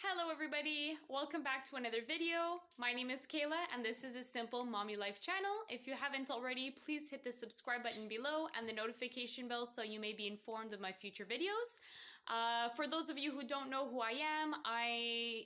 Hello everybody, welcome back to another video. My name is Kayla and this is a simple mommy life channel. If you haven't already, please hit the subscribe button below and the notification bell so you may be informed of my future videos. For those of you who don't know who I am, I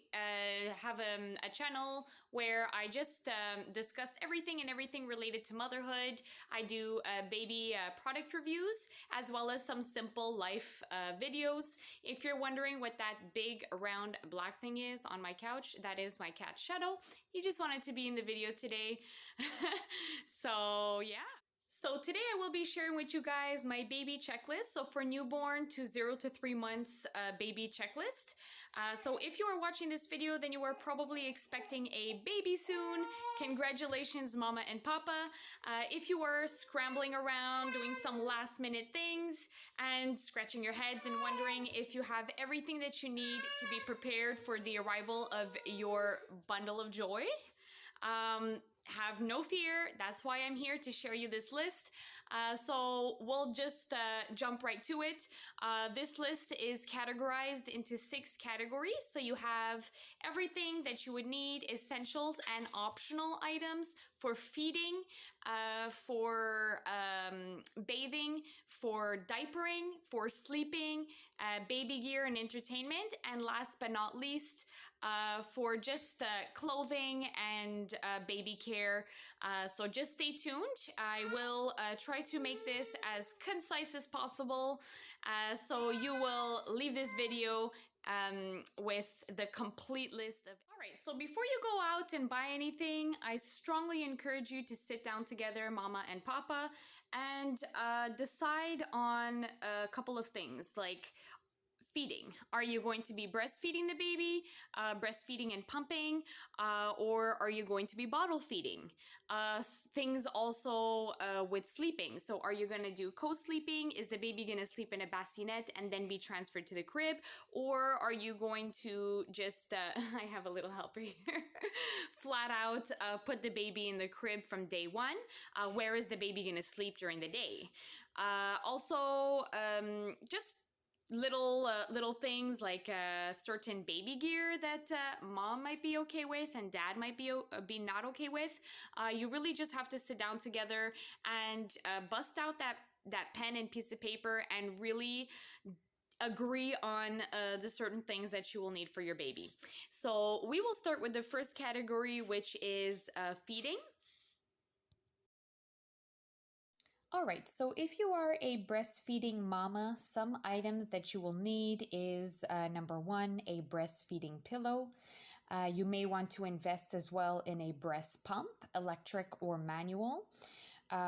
have a channel where I just discuss everything related to motherhood. I do baby product reviews as well as some simple life videos. If you're wondering what that big round black thing is on my couch, that is my cat Shadow. He just wanted to be in the video today. So yeah. So today I will be sharing with you guys my baby checklist. So for newborn to 0 to 3 months baby checklist. So if you are watching this video, then you are probably expecting a baby soon. Congratulations, mama and papa. If you are scrambling around doing some last minute things and scratching your heads and wondering if you have everything that you need to be prepared for the arrival of your bundle of joy, have no fear. That's why I'm here to share you this list. So we'll just jump right to it. This list is categorized into 6 categories. So you have everything that you would need, essentials and optional items for feeding, for bathing, for diapering, for sleeping, baby gear and entertainment, and last but not least, for just clothing and baby care. So just stay tuned. I will try to make this as concise as possible, so you will leave this video with the complete list of. All right, so before you go out and buy anything, I strongly encourage you to sit down together, mama and papa, and decide on a couple of things like feeding. Are you going to be breastfeeding the baby, breastfeeding and pumping, or are you going to be bottle feeding? Things also with sleeping. So are you going to do co-sleeping? Is the baby going to sleep in a bassinet and then be transferred to the crib? Or are you going to just, I have a little helper here, flat out put the baby in the crib from day one? Where is the baby going to sleep during the day? Also, just little things like certain baby gear that mom might be okay with and dad might be not okay with. You really just have to sit down together and bust out that pen and piece of paper and really agree on the certain things that you will need for your baby. So we will start with the first category, which is feeding. All right, so if you are a breastfeeding mama, some items that you will need is number 1, a breastfeeding pillow. You may want to invest as well in a breast pump, electric or manual.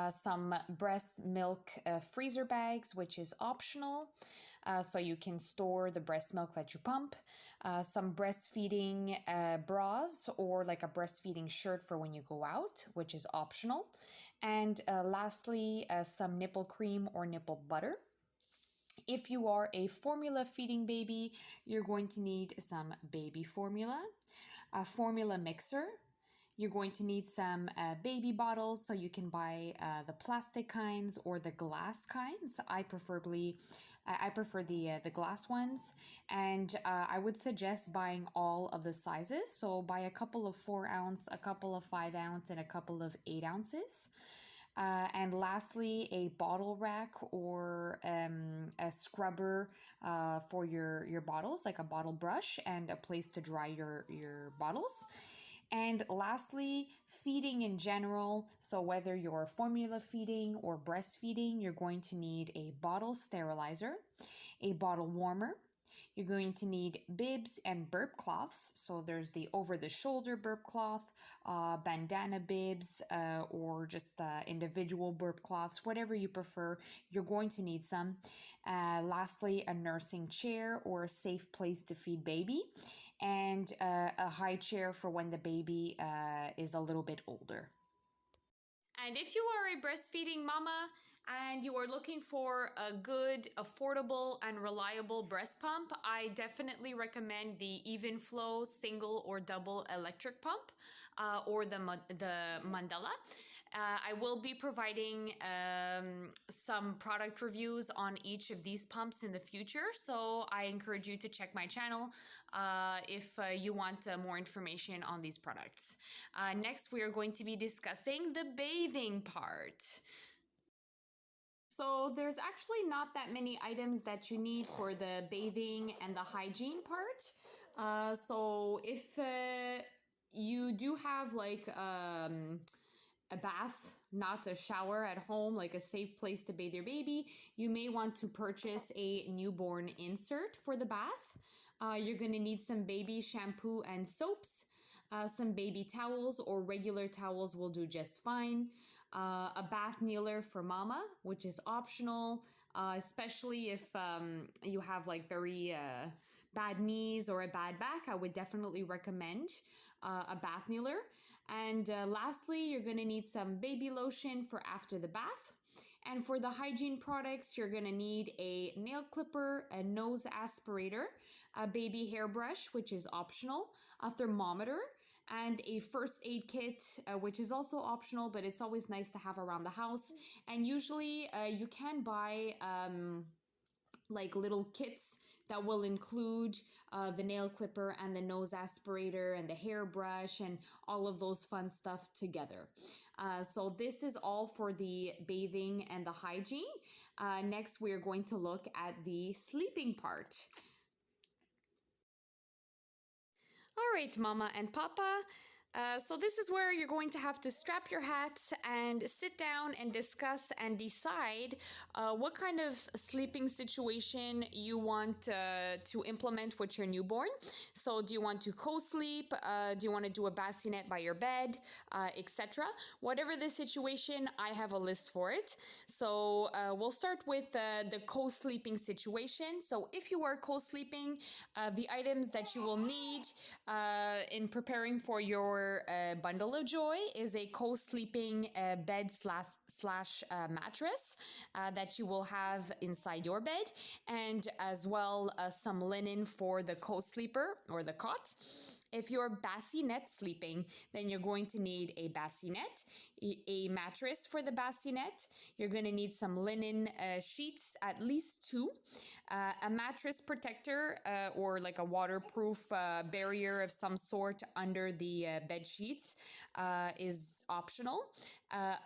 Some breast milk freezer bags, which is optional, so you can store the breast milk that you pump. Some breastfeeding bras or like a breastfeeding shirt for when you go out, which is optional. And lastly, some nipple cream or nipple butter. If you are a formula feeding baby, you're going to need some baby formula, a formula mixer. You're going to need some baby bottles, so you can buy the plastic kinds or the glass kinds. I prefer the glass ones, and I would suggest buying all of the sizes. So buy a couple of 4 ounce, a couple of 5 ounce, and a couple of 8 ounces. And lastly, a bottle rack or a scrubber for your bottles, like a bottle brush and a place to dry your bottles. And lastly, feeding in general. So whether you're formula feeding or breastfeeding, you're going to need a bottle sterilizer, a bottle warmer. You're going to need bibs and burp cloths. So there's the over-the-shoulder burp cloth, bandana bibs, or just individual burp cloths, whatever you prefer. You're going to need some. Lastly, a nursing chair or a safe place to feed baby, and a high chair for when the baby is a little bit older. And if you are a breastfeeding mama, and you are looking for a good, affordable, and reliable breast pump, I definitely recommend the Even Flow single or double electric pump, or the Mandela. I will be providing some product reviews on each of these pumps in the future, so I encourage you to check my channel if you want more information on these products. Next, we are going to be discussing the bathing part. So there's actually not that many items that you need for the bathing and the hygiene part. So if you do have like a bath, not a shower at home, like a safe place to bathe your baby, you may want to purchase a newborn insert for the bath. You're going to need some baby shampoo and soaps. Some baby towels or regular towels will do just fine. A bath kneeler for mama, which is optional, especially if you have like very bad knees or a bad back. I would definitely recommend a bath kneeler. And lastly, you're going to need some baby lotion for after the bath. And for the hygiene products, you're going to need a nail clipper, a nose aspirator, a baby hairbrush, which is optional, a thermometer, and a first aid kit, which is also optional, but it's always nice to have around the house. And usually you can buy like little kits that will include the nail clipper and the nose aspirator and the hairbrush and all of those fun stuff together. So this is all for the bathing and the hygiene. Next, we're going to look at the sleeping part. All right, Mama and Papa. So this is where you're going to have to strap your hats and sit down and discuss and decide what kind of sleeping situation you want to implement with your newborn. So do you want to co-sleep? Do you want to do a bassinet by your bed, etc.? Whatever the situation, I have a list for it. So we'll start with the co-sleeping situation. So if you are co-sleeping, the items that you will need in preparing for your bundle of joy is a co-sleeping bed slash mattress that you will have inside your bed, and as well some linen for the co-sleeper or the cot. If you're bassinet sleeping, then you're going to need a bassinet, a mattress for the bassinet. You're going to need some linen sheets, at least 2, a mattress protector or like a waterproof barrier of some sort under the bed sheets is optional,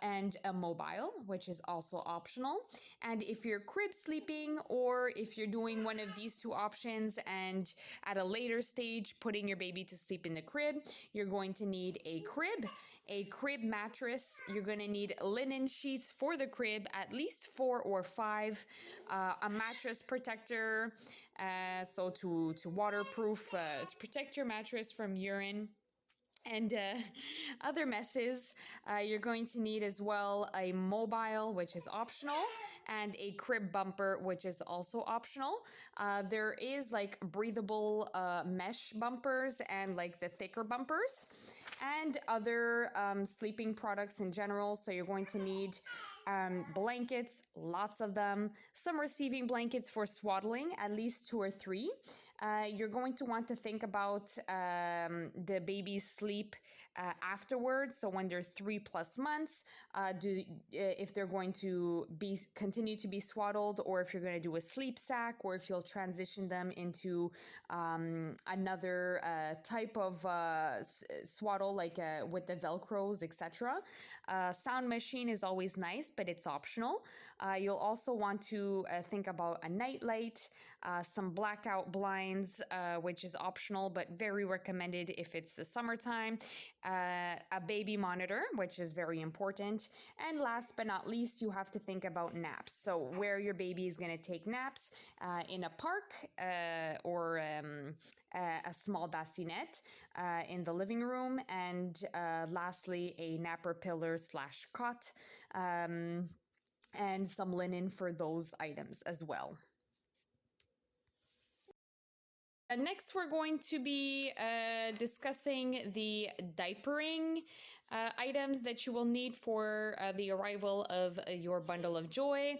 and a mobile, which is also optional. And if you're crib sleeping, or if you're doing one of these 2 options and at a later stage putting your baby to sleep in the crib, you're going to need a crib mattress. You're going to need linen sheets for the crib, at least 4 or 5, a mattress protector, so to waterproof, to protect your mattress from urine and other messes. You're going to need as well a mobile, which is optional, and a crib bumper, which is also optional. There is like breathable mesh bumpers and like the thicker bumpers, and other sleeping products in general. So you're going to need blankets, lots of them, some receiving blankets for swaddling, at least 2 or 3. You're going to want to think about the baby's sleep afterwards. So when they're 3+ months, if they're going to continue to be swaddled, or if you're going to do a sleep sack, or if you'll transition them into another type of swaddle, like with the Velcros, etc. Sound machine is always nice, but it's optional. You'll also want to think about a nightlight, some blackout blinds, which is optional but very recommended if it's the summertime, a baby monitor, which is very important, and last but not least, you have to think about naps. So where your baby is going to take naps, in a park, or a small bassinet in the living room, and lastly, a napper pillar slash cot, and some linen for those items as well. Next, we're going to be discussing the diapering items that you will need for the arrival of your bundle of joy.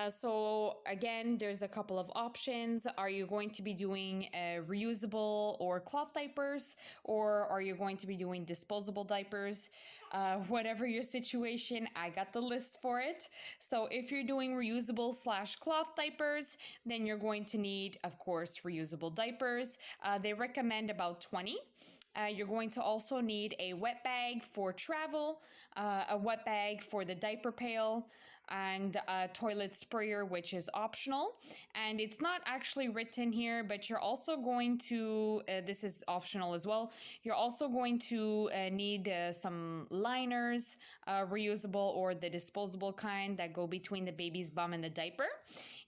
So again, there's a couple of options. Are you going to be doing reusable or cloth diapers, or are you going to be doing disposable diapers? Whatever your situation, I got the list for it. So if you're doing reusable / cloth diapers, then you're going to need, of course, reusable diapers. They recommend about 20. You're going to also need a wet bag for travel, a wet bag for the diaper pail, and a toilet sprayer, which is optional. And it's not actually written here, but you're also going to, this is optional as well, you're also going to need some liners, reusable or the disposable kind that go between the baby's bum and the diaper.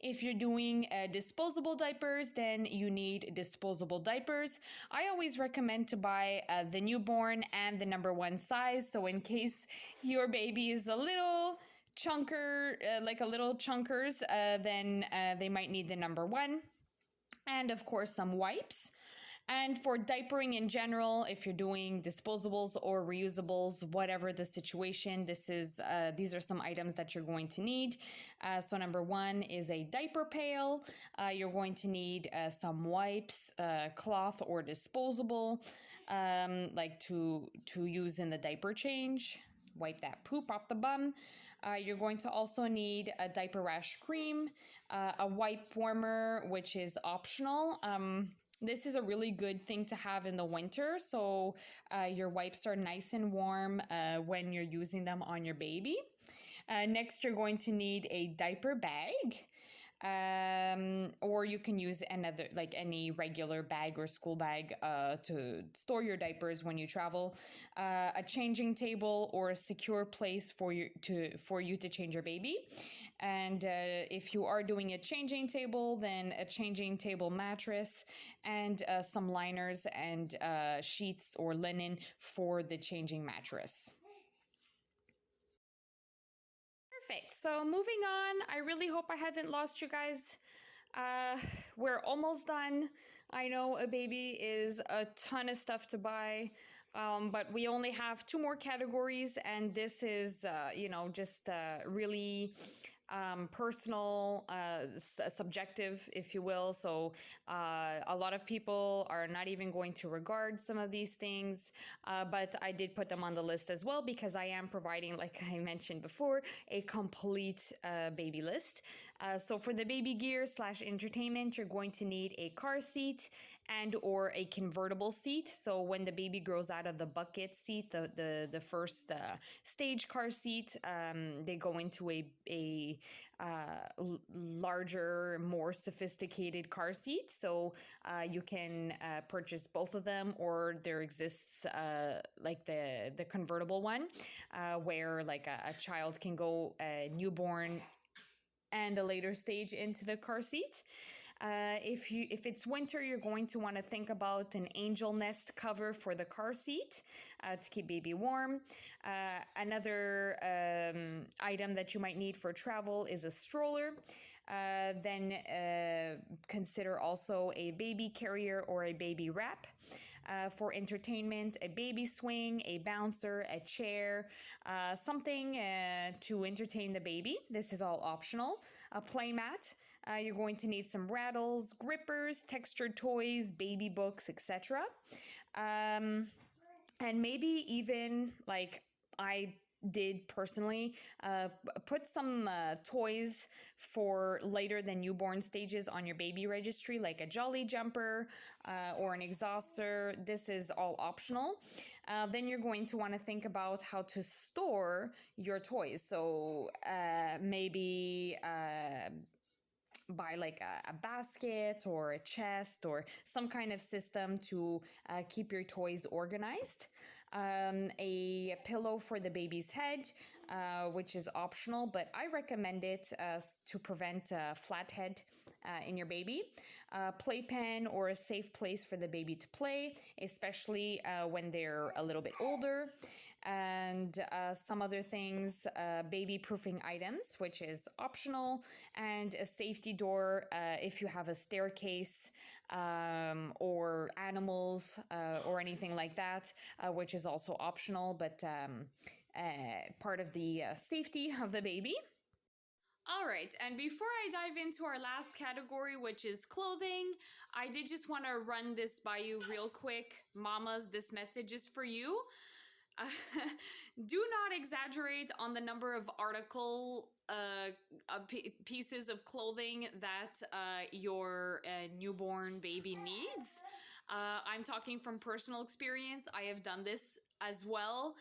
If you're doing disposable diapers, then you need disposable diapers. I always recommend to buy the newborn and the #1 size. So in case your baby is a little chunker, like a little chunkers, then they might need the #1. And of course, some wipes. And for diapering in general, if you're doing disposables or reusables, whatever the situation, these are some items that you're going to need. So #1 is a diaper pail. You're going to need some wipes, cloth or disposable, like to use in the diaper change. Wipe that poop off the bum. You're going to also need a diaper rash cream, a wipe warmer, which is optional. This is a really good thing to have in the winter, so your wipes are nice and warm when you're using them on your baby. Next, you're going to need a diaper bag. Or you can use another, like any regular bag or school bag to store your diapers when you travel. A changing table or a secure place for you to change your baby. And if you are doing a changing table, then a changing table mattress and some liners and sheets or linen for the changing mattress. Perfect. So moving on, I really hope I haven't lost you guys. We're almost done. I know a baby is a ton of stuff to buy, but we only have 2 more categories, and this is, just really personal, subjective, if you will. So a lot of people are not even going to regard some of these things, but I did put them on the list as well because I am providing, like I mentioned before, a complete baby list. So for the baby gear / entertainment, you're going to need a car seat and or a convertible seat. So when the baby grows out of the bucket seat, the first stage car seat, they go into a larger, more sophisticated car seat. So you can purchase both of them, or there exists like the convertible one where like a child can go newborn and a later stage into the car seat. If it's winter, you're going to want to think about an angel nest cover for the car seat to keep baby warm. Another item that you might need for travel is a stroller. Then consider also a baby carrier or a baby wrap. For entertainment, a baby swing, a bouncer, a chair, something to entertain the baby. This is all optional. A play mat. You're going to need some rattles, grippers, textured toys, baby books, etc. And maybe even, like I did personally, put some toys for later than newborn stages on your baby registry, like a jolly jumper or an exhauster. This is all optional. Then you're going to want to think about how to store your toys. So maybe buy like a basket or a chest or some kind of system to keep your toys organized. A pillow for the baby's head, which is optional, but I recommend it to prevent a flat head in your baby. Playpen or a safe place for the baby to play, especially when they're a little bit older. And some other things, baby proofing items, which is optional, and a safety door if you have a staircase or animals or anything like that, which is also optional, but part of the safety of the baby. All right, and before I dive into our last category, which is clothing, I did just want to run this by you real quick. Mamas, this message is for you. Do not exaggerate on the number of pieces of clothing that your newborn baby needs. I'm talking from personal experience. I have done this as well.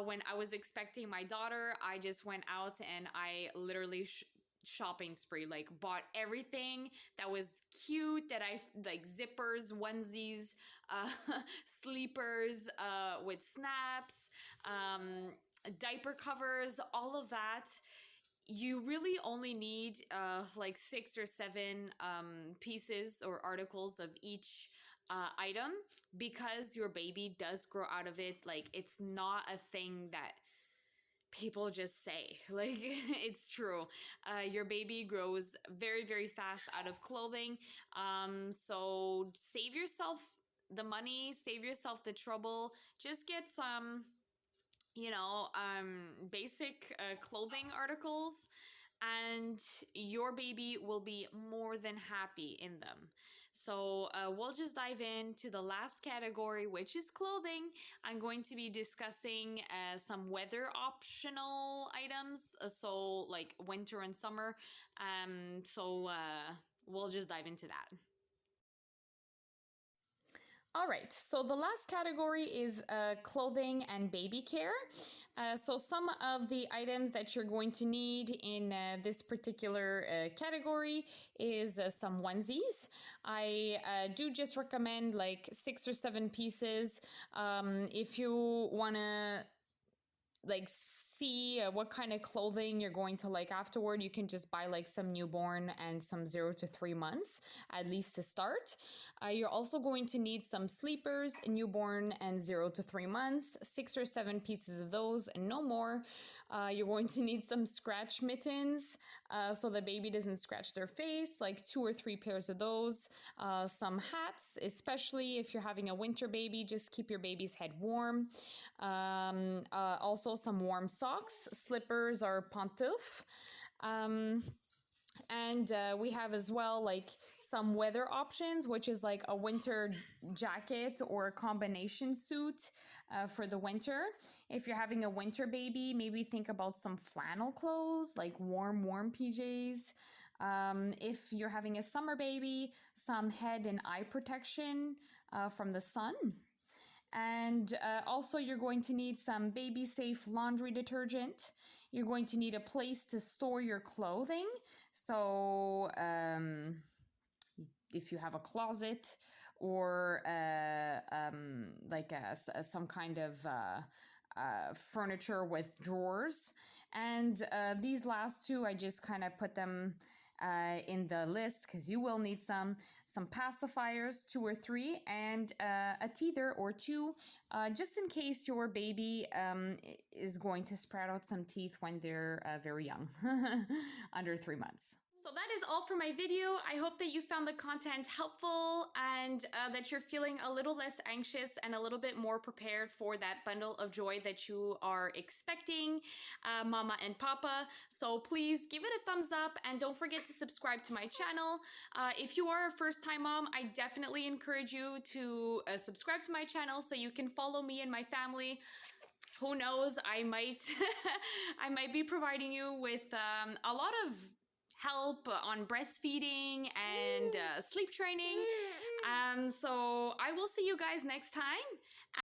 When I was expecting my daughter, I just went out and I literally shopping spree, like bought everything that was cute, that I like, zippers, onesies, sleepers with snaps, diaper covers, all of that. You really only need like 6 or 7 pieces or articles of each item, because your baby does grow out of it. Like, it's not a thing that people just say. Like, it's true. Your baby grows very, very fast out of clothing. So save yourself the money, save yourself the trouble. Just get some, basic clothing articles, and your baby will be more than happy in them. So we'll just dive into the last category, which is clothing. I'm going to be discussing some weather optional items, so like winter and summer. So we'll just dive into that. All right, so the last category is clothing and baby care. So some of the items that you're going to need in this particular category is some onesies. I do just recommend like 6 or 7 pieces. If you want to like see what kind of clothing you're going to like afterward, you can just buy like some newborn and some 0 to 3 months, at least to start. You're also going to need some sleepers, newborn and 0 to 3 months, 6 or 7 pieces of those and no more. You're going to need some scratch mittens so the baby doesn't scratch their face, like 2 or 3 pairs of those. Some hats, especially if you're having a winter baby, just keep your baby's head warm. Also some warm socks, slippers or pantoufles. And we have as well like some weather options, which is like a winter jacket or a combination suit for the winter. If you're having a winter baby, maybe think about some flannel clothes, like warm PJs. If you're having a summer baby, some head and eye protection from the sun. And also you're going to need some baby safe laundry detergent. You're going to need a place to store your clothing. So if you have a closet or some kind of furniture with drawers. And these last two, I just kind of put them in the list because you will need some pacifiers, 2 or 3, and a teether or 2, just in case your baby is going to sprout out some teeth when they're very young, under 3 months. So that is all for my video. I hope that you found the content helpful and that you're feeling a little less anxious and a little bit more prepared for that bundle of joy that you are expecting, mama and papa. So please give it a thumbs up and don't forget to subscribe to my channel. If you are a first-time mom, I definitely encourage you to subscribe to my channel so you can follow me and my family. Who knows, I might I might be providing you with a lot of help on breastfeeding and sleep training. So I will see you guys next time,